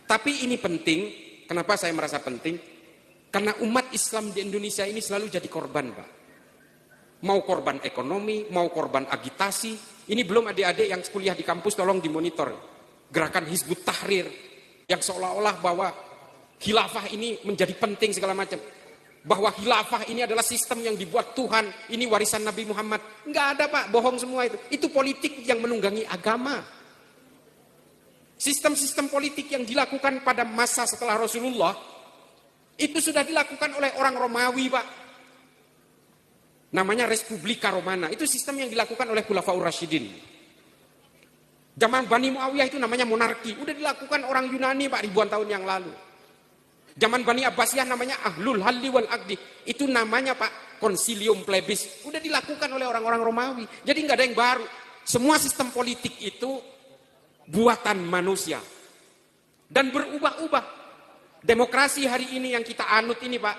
Tapi ini penting, kenapa saya merasa penting? Karena umat Islam di Indonesia ini selalu jadi korban, Pak. Mau korban ekonomi, mau korban agitasi. Ini belum adik-adik yang kuliah di kampus tolong dimonitor. Gerakan Hizbut Tahrir yang seolah-olah bahwa khilafah ini menjadi penting segala macam. Bahwa khilafah ini adalah sistem yang dibuat Tuhan, ini warisan Nabi Muhammad. Enggak ada, Pak, bohong semua itu. Itu politik yang menunggangi agama. Sistem-sistem politik yang dilakukan pada masa setelah Rasulullah itu sudah dilakukan oleh orang Romawi, Pak. Namanya Respublika Romana. Itu sistem yang dilakukan oleh Khulafaur Rasyidin. Zaman Bani Muawiyah itu namanya monarki. Udah dilakukan orang Yunani, Pak, ribuan tahun yang lalu. Zaman Bani Abbasiyah namanya Ahlul Halli wal Aqdi. Itu namanya, Pak, Concilium Plebis. Udah dilakukan oleh orang-orang Romawi. Jadi nggak ada yang baru. Semua sistem politik itu buatan manusia. Dan berubah-ubah. Demokrasi hari ini yang kita anut ini, Pak,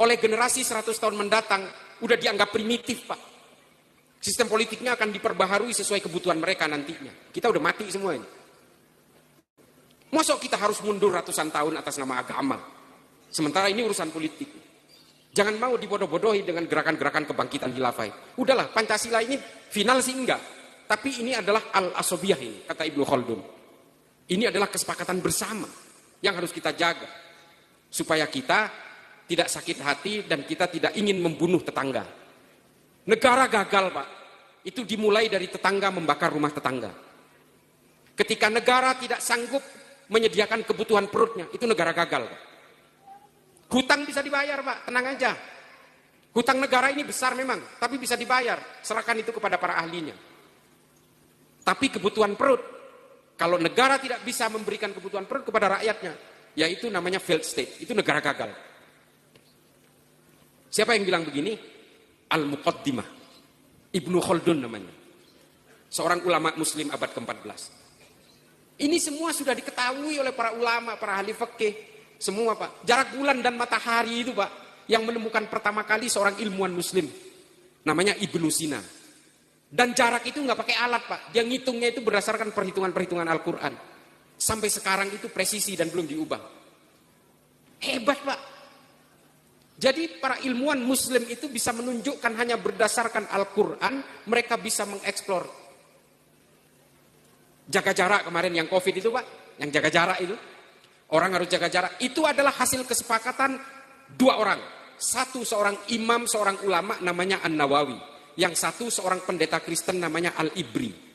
oleh generasi 100 tahun mendatang, udah dianggap primitif, Pak. Sistem politiknya akan diperbaharui sesuai kebutuhan mereka nantinya. Kita udah mati semua ini. Masa kita harus mundur ratusan tahun atas nama agama? Sementara ini urusan politik. Jangan mau dibodoh-bodohi dengan gerakan-gerakan kebangkitan khilafah. Udahlah, Pancasila ini final sih enggak. Tapi ini adalah al-asobiyah ini, kata Ibnu Khaldun. Ini adalah kesepakatan bersama yang harus kita jaga. Supaya kita tidak sakit hati dan kita tidak ingin membunuh tetangga. Negara gagal, Pak. Itu dimulai dari tetangga membakar rumah tetangga. Ketika negara tidak sanggup menyediakan kebutuhan perutnya, itu negara gagal, Pak. Hutang bisa dibayar, Pak, tenang aja. Hutang negara ini besar memang, tapi bisa dibayar. Serahkan itu kepada para ahlinya. Tapi kebutuhan perut, kalau negara tidak bisa memberikan kebutuhan perut kepada rakyatnya, yaitu namanya failed state, itu negara gagal. Siapa yang bilang begini? Al-Muqaddimah, Ibnu Khaldun namanya. Seorang ulama muslim abad ke-14. Ini semua sudah diketahui oleh para ulama, para ahli fikih, semua, Pak. Jarak bulan dan matahari itu, Pak, yang menemukan pertama kali seorang ilmuwan muslim. Namanya Ibnu Sina. Dan jarak itu nggak pakai alat, Pak. Dia ngitungnya itu berdasarkan perhitungan-perhitungan Al-Quran. Sampai sekarang itu presisi dan belum diubah. Hebat, Pak. Jadi para ilmuwan muslim itu bisa menunjukkan hanya berdasarkan Al-Quran, mereka bisa mengeksplor. Jaga jarak kemarin yang COVID itu, Pak. Yang jaga jarak itu. Orang harus jaga jarak. Itu adalah hasil kesepakatan dua orang. Satu seorang imam, seorang ulama namanya An-Nawawi. Yang satu seorang pendeta Kristen namanya Al-Ibri.